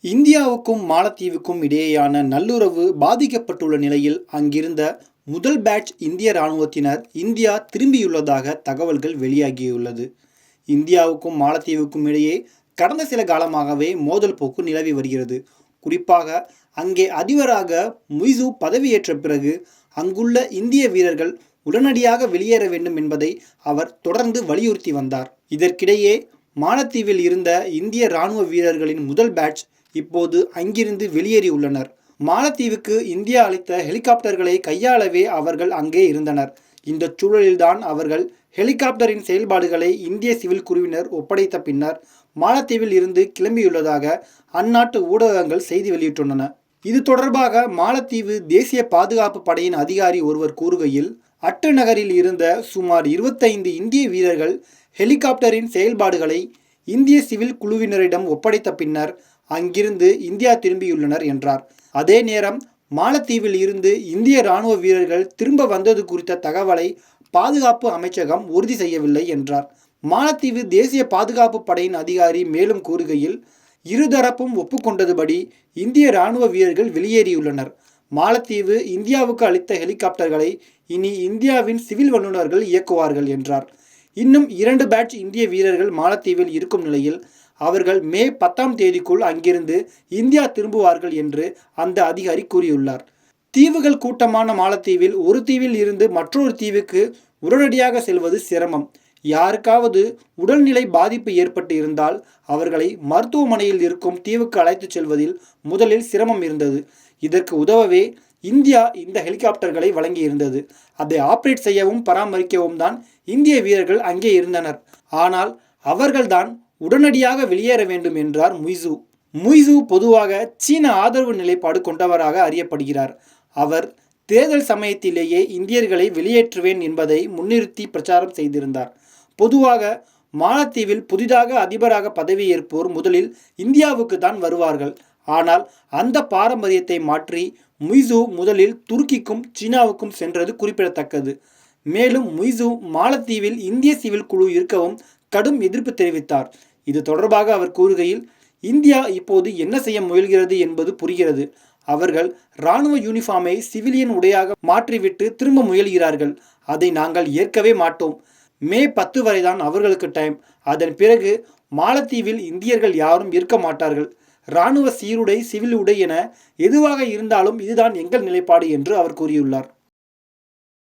இந்தியாவுக்கும் மாலத்தீவுக்கும் இடையேயான நல்லுறவு பாதிக்கப்பட்டுள்ள நிலையில் அங்கிருந்த முதல் பேட்ச் இந்திய இராணுவத்தினர் இந்தியா திரும்பியுள்ளதாக தகவல்கள் வெளியாகியுள்ளது. இந்தியாவுக்கும் மாலத்தீவுக்கும் இடையே கடந்த சில காலமாகவே மோதல் போக்கு நிலவி வருகிறது. குறிப்பாக அங்கே அதிபராக முய்சு பதவியேற்ற பிறகு அங்குள்ள இந்திய வீரர்கள் உடனடியாக வெளியேற வேண்டும் என்பதை அவர் தொடர்ந்து வலியுறுத்தி வந்தார். இதற்கிடையே மாலத்தீவில் இருந்த இந்திய இராணுவ வீரர்களின் முதல் பேட்ச் இப்போது அங்கிருந்து வெளியேறியுள்ளனர். மாலத்தீவுக்கு இந்தியா அளித்த ஹெலிகாப்டர்களை கையாளவே அவர்கள் அங்கே இருந்தனர். இந்த சூழலில்தான் அவர்கள் ஹெலிகாப்டரின் செயல்பாடுகளை இந்திய சிவில் குழுவினர் ஒப்படைத்த பின்னர் மாலத்தீவில் இருந்து கிளம்பியுள்ளதாக அந்நாட்டு ஊடகங்கள் செய்தி வெளியிட்டுள்ளன. இது தொடர்பாக மாலத்தீவு தேசிய பாதுகாப்பு படையின் அதிகாரி ஒருவர் கூறுகையில், அட்டு நகரில் இருந்த சுமார் 25 இந்திய வீரர்கள் ஹெலிகாப்டரின் செயல்பாடுகளை இந்திய சிவில் குழுவினரிடம் ஒப்படைத்த பின்னர் அங்கிருந்து இந்தியா திரும்பியுள்ளனர் என்றார். அதே நேரம் மாலத்தீவில் இருந்து இந்திய இராணுவ வீரர்கள் திரும்ப வந்தது குறித்த தகவலை பாதுகாப்பு அமைச்சகம் உறுதி செய்யவில்லை என்றார். மாலத்தீவு தேசிய பாதுகாப்பு படையின் அதிகாரி மேலும் கூறுகையில், இருதரப்பும் ஒப்புக்கொண்டதுபடி இந்திய இராணுவ வீரர்கள் வெளியேறியுள்ளனர். மாலத்தீவு இந்தியாவுக்கு அளித்த ஹெலிகாப்டர்களை இனி இந்தியாவின் சிவில் வல்லுநர்கள் இயக்குவார்கள் என்றார். இன்னும் 2 பேட்ச் இந்திய வீரர்கள் மாலத்தீவில் இருக்கும் நிலையில் அவர்கள் மே 10ஆம் தேதிக்குள் அங்கிருந்து இந்தியா திரும்புவார்கள் என்று அந்த அதிகாரி கூறியுள்ளார். தீவுகள் கூட்டமான மாலத்தீவில் ஒரு தீவில் இருந்து மற்றொரு தீவுக்கு உடனடியாக செல்வது சிரமம். யாருக்காவது உடல்நிலை பாதிப்பு ஏற்பட்டு இருந்தால் அவர்களை மருத்துவமனையில் இருக்கும் தீவுக்கு அழைத்துச் செல்வதில் முதலில் சிரமம் இருந்தது. இதற்கு உதவவே இந்தியா இந்த ஹெலிகாப்டர்களை வழங்கியிருந்தது. அதை ஆப்ரேட் செய்யவும் பராமரிக்கவும் தான் இந்திய வீரர்கள் அங்கே இருந்தனர். ஆனால் அவர்கள்தான் உடனடியாக வெளியேற வேண்டும் என்றார் முய்சு. முய்சு பொதுவாக சீன ஆதரவு நிலைப்பாடு கொண்டவராக அறியப்படுகிறார். அவர் தேர்தல் சமயத்திலேயே இந்தியர்களை வெளியேற்றுவேன் என்பதை முன்னிறுத்தி பிரச்சாரம் செய்திருந்தார். பொதுவாக மாலத்தீவில் புதிதாக அதிபராக பதவியேற்போர் முதலில் இந்தியாவுக்கு தான் வருவார்கள். ஆனால் அந்த பாரம்பரியத்தை மாற்றி முய்சு முதலில் துருக்கிக்கும் சீனாவுக்கும் சென்றது குறிப்பிடத்தக்கது. மேலும் முய்சு மாலத்தீவில் இந்திய சிவில் குழு இருக்கவும் கடும் எதிர்ப்பு தெரிவித்தார். இது தொடர்பாக அவர் கூறுகையில், இந்தியா இப்போது என்ன செய்ய முயல்கிறது என்பது புரிகிறது. அவர்கள் இராணுவ யூனிஃபார்மை சிவிலியன் உடையாக மாற்றிவிட்டு திரும்ப முயல்கிறார்கள். அதை நாங்கள் ஏற்கவே மாட்டோம். மே 10 வரைதான் அவர்களுக்கு டைம். அதன் பிறகு மாலத்தீவில் இந்தியர்கள் யாரும் இருக்க மாட்டார்கள். இராணுவ சீருடை, சிவில் உடை என எதுவாக இருந்தாலும் இதுதான் எங்கள் நிலைப்பாடு என்று அவர் கூறியுள்ளார்.